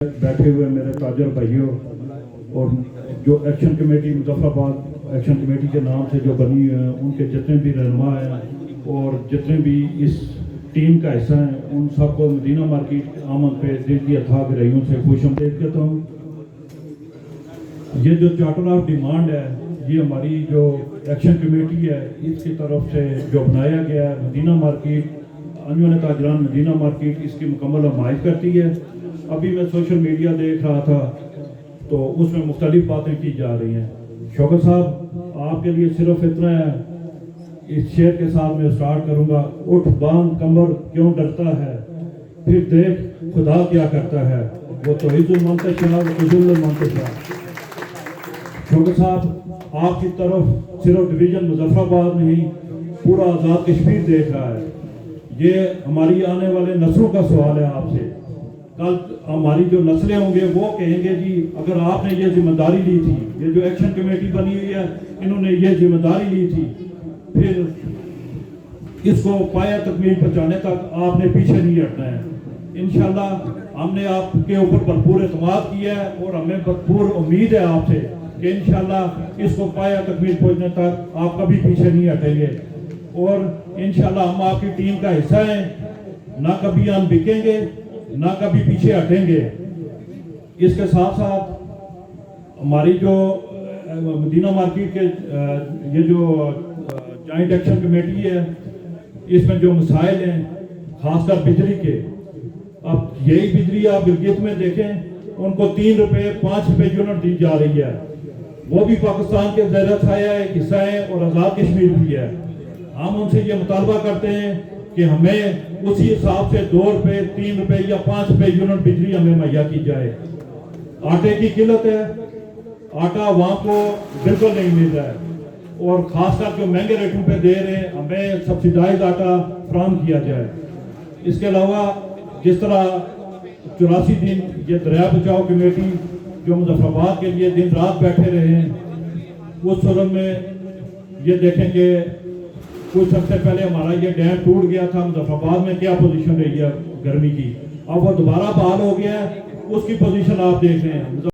بیٹھے ہوئے میرے تاجر بھائیوں اور جو ایکشن کمیٹی مظفر آباد ایکشن کمیٹی کے نام سے جو بنی ہوئی ہیں ان کے جتنے بھی رہنما ہیں اور جتنے بھی اس ٹیم کا حصہ ہیں ان سب کو مدینہ مارکیٹ آمد پہ دل کی اتھاہ گہرائیوں سے خوش آمدید کہتا ہوں۔ یہ جو چارٹر آف ڈیمانڈ ہے یہ ہماری جو ایکشن کمیٹی ہے اس کی طرف سے جو بنایا گیا ہے مدینہ مارکیٹ انجمن تاجران مدینہ مارکیٹ اس کی مکمل حمایت کرتی ہے۔ ابھی میں سوشل میڈیا دیکھ رہا تھا تو اس میں مختلف باتیں کی جا رہی ہیں۔ شوکت صاحب آپ کے لیے صرف اتنا ہے، اس شعر کے ساتھ میں سٹارٹ کروں گا، اٹھ باندھ کمر کیوں ڈرتا ہے، پھر دیکھ خدا کیا کرتا ہے، وہ توحید المنتشا و فضل المنتشا۔ شوکت صاحب آپ کی طرف صرف ڈویژن مظفر آباد نہیں پورا آزاد کشمیر دیکھ رہا ہے۔ یہ ہماری آنے والے نسلوں کا سوال ہے آپ سے۔ کل ہماری جو نسلیں ہوں گے وہ کہیں گے جی اگر آپ نے یہ ذمہ داری لی تھی، یہ جو ایکشن کمیٹی بنی ہوئی ہے انہوں نے یہ ذمہ داری لی تھی، پھر اس کو پایہ تکمیل پہنچانے تک آپ نے پیچھے نہیں ہٹنا ہے۔ انشاءاللہ ہم نے آپ کے اوپر بھرپور اعتماد کیا ہے اور ہمیں بھرپور امید ہے آپ سے کہ انشاءاللہ اس کو پایہ تکمیل پہنچنے تک آپ کبھی پیچھے نہیں ہٹیں گے، اور انشاءاللہ ہم آپ کی ٹیم کا حصہ ہیں، نہ کبھی ہم بکیں گے نہ کبھی پیچھے ہٹیں گے۔ اس کے ساتھ ساتھ ہماری جو مدینہ مارکیٹ کے یہ جو جوائنٹ ایکشن کمیٹی ہے اس میں جو مسائل ہیں خاص کر بجلی کے، اب یہی بجلی آپ گلگت میں دیکھیں ان کو 3 روپے 5 روپے یونٹ دی جا رہی ہے، وہ بھی پاکستان کے زیر سایہ ایک حصہ ہے اور آزاد کشمیر بھی ہے۔ ہم ان سے یہ مطالبہ کرتے ہیں کہ ہمیں اسی حساب سے 2 روپے 3 روپے یا 5 روپے یونٹ بجلی ہمیں مہیا کی جائے۔ آٹے کی قلت ہے، آٹا وہاں کو بالکل نہیں مل رہا ہے اور خاص کر جو مہنگے ریٹوں پہ دے رہے ہیں ہمیں سبسیڈائز آٹا فراہم کیا جائے۔ اس کے علاوہ جس طرح 84 دن یہ دریا بچاؤ کمیٹی جو مظفر آباد کے لیے دن رات بیٹھے رہے ہیں، اس صورت میں یہ دیکھیں کہ کچھ ہفتے پہلے ہمارا یہ ڈیم ٹوٹ گیا تھا، مظفر آباد میں کیا پوزیشن رہی ہے گرمی کی، اب وہ دوبارہ بحال ہو گیا ہے، اس کی پوزیشن آپ دیکھ رہے ہیں۔